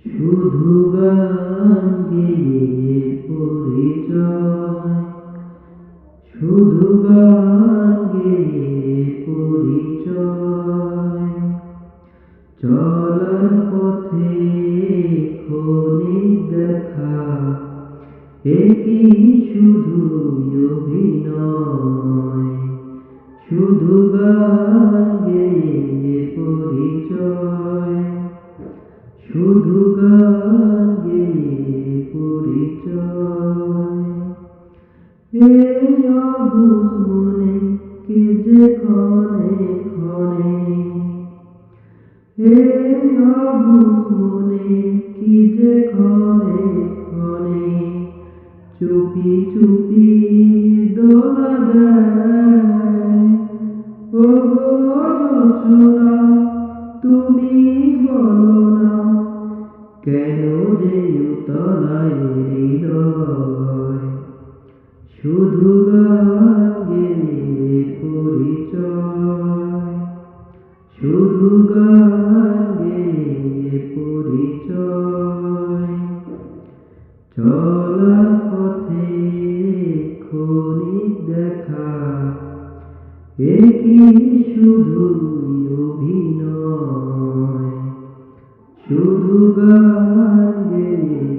শুধু গান গেয়ে পরিচয়, শুধু গান গেয়ে পরিচয়। চলার পথে ক্ষণিক দেখা, একই শুধুই অভিনয়। শুধু গান গেয়ে পরিচয়, শুধু গান গেয়ে পরিচয়। এই অবুঝ মনে কে যে ক্ষণে ক্ষণে, এই অবুঝ মনে কি যে ক্ষণে ক্ষণে চুপি চুপি দোলা দেয়। ও গো জোছনা, তুমি বলো না, কেন যে উতলায় হৃদয়। শুধু গান গেয়ে পরিচয়, শুধু গান গেয়ে পরিচয়। চলার পথে ক্ষণিক দেখা, একই শুধুই অভিনয়। শুধু গান গেয়ে